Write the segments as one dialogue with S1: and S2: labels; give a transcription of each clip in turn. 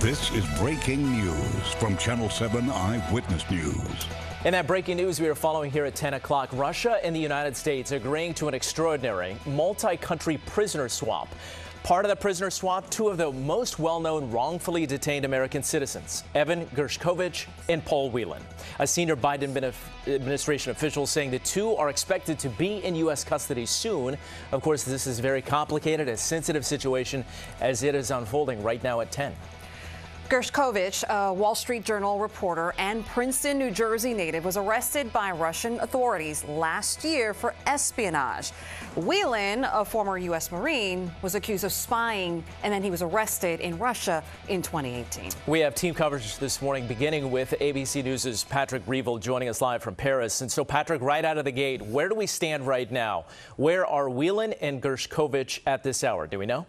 S1: This is breaking news from Channel 7 Eyewitness News.
S2: In that breaking news we are following here at 10 o'clock, Russia and the United States agreeing to an extraordinary multi-country prisoner swap. Part of the prisoner swap, two of the most well-known wrongfully detained American citizens, Evan Gershkovich and Whelan. A senior Biden administration official saying the two are expected to be in U.S. custody soon. Of course, this is very complicated, a sensitive situation as it is unfolding right now at 10.
S3: Gershkovich, a Wall Street Journal reporter and Princeton, New Jersey native, was arrested by Russian authorities last year for espionage. Whelan, a former U.S. Marine, was accused of spying, and then he was arrested in Russia in 2018.
S2: We have team coverage this morning, beginning with ABC News' Patrick Reevell joining us live from Paris. And so, Patrick, right out of the gate, where do we stand right now? Where are Whelan and Gershkovich at this hour? Do we know?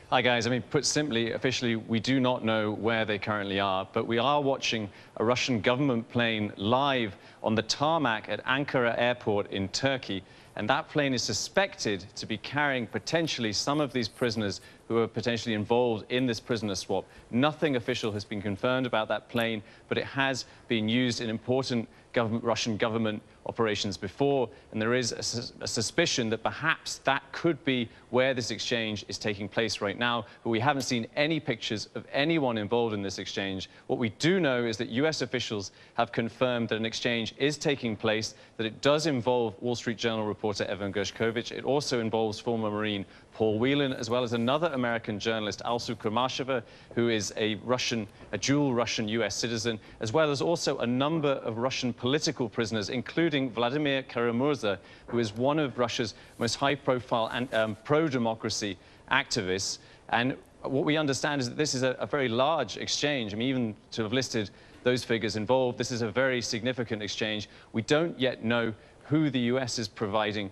S4: Hi guys, put simply, officially, we do not know where they currently are, but we are watching a Russian government plane live on the tarmac at Ankara Airport in Turkey, and that plane is suspected to be carrying potentially some of these prisoners who are potentially involved in this prisoner swap. Nothing official has been confirmed about that plane, but it has been used in important Russian government operations before, and there is a suspicion that perhaps that could be where this exchange is taking place right now, but we haven't seen any pictures of anyone involved in this exchange. What we do know is that U.S. officials have confirmed that an exchange is taking place, that it does involve Wall Street Journal reporter Evan Gershkovich. It also involves former Marine Whelan, as well as another American journalist, Alsu Kurmasheva, who is a dual Russian U.S. citizen, as well as also a number of Russian political prisoners, including Vladimir Kara-Murza, who is one of Russia's most high-profile and pro-democracy activists. And what we understand is that this is a very large exchange. Even to have listed those figures involved, this is a very significant exchange. We don't yet know who the U.S. is providing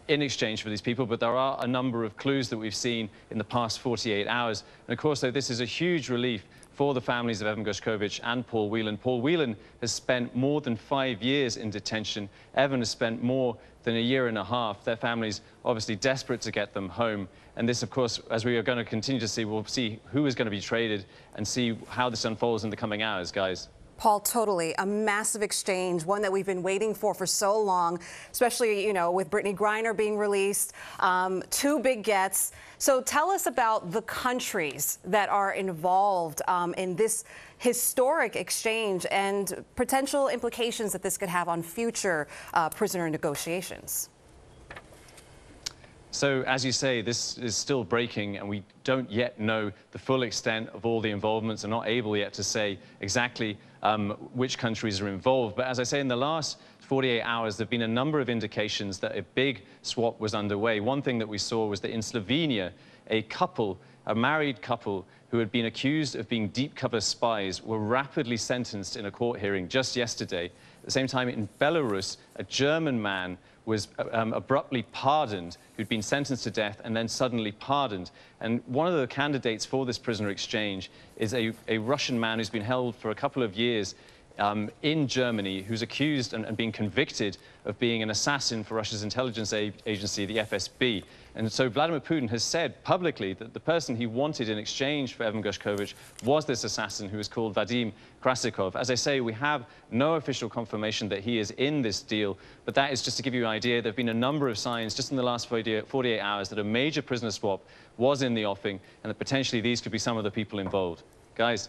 S4: in exchange for these people, but there are a number of clues that we've seen in the past 48 hours. And of course, though, this is a huge relief for the families of Evan Gershkovich and Whelan. Whelan has spent more than 5 years in detention. Evan has spent more than a year and a half. Their families obviously desperate to get them home. And this, of course, as we are going to continue to see, we'll see who is going to be traded and see how this unfolds in the coming hours, guys.
S3: Paul, totally. A massive exchange, one that we've been waiting for so long, especially, with Brittany Griner being released, two big gets. So tell us about the countries that are involved in this historic exchange and potential implications that this could have on future prisoner negotiations.
S4: So, as you say, this is still breaking, and we don't yet know the full extent of all the involvements and not able yet to say exactly which countries are involved. But as I say, in the last 48 hours, there have been a number of indications that a big swap was underway. One thing that we saw was that in Slovenia, a married couple who had been accused of being deep cover spies were rapidly sentenced in a court hearing just yesterday. At the same time, in Belarus, a German man was abruptly pardoned, who'd been sentenced to death and then suddenly pardoned. And one of the candidates for this prisoner exchange is a Russian man who's been held for a couple of years in Germany, who's accused and being convicted of being an assassin for Russia's intelligence agency, the FSB. And so Vladimir Putin has said publicly that the person he wanted in exchange for Evan Gershkovich was this assassin who is called Vadim Krasikov. As I say, we have no official confirmation that he is in this deal, but that is just to give you an idea. There have been a number of signs just in the last 48 hours that a major prisoner swap was in the offing and that potentially these could be some of the people involved. Guys.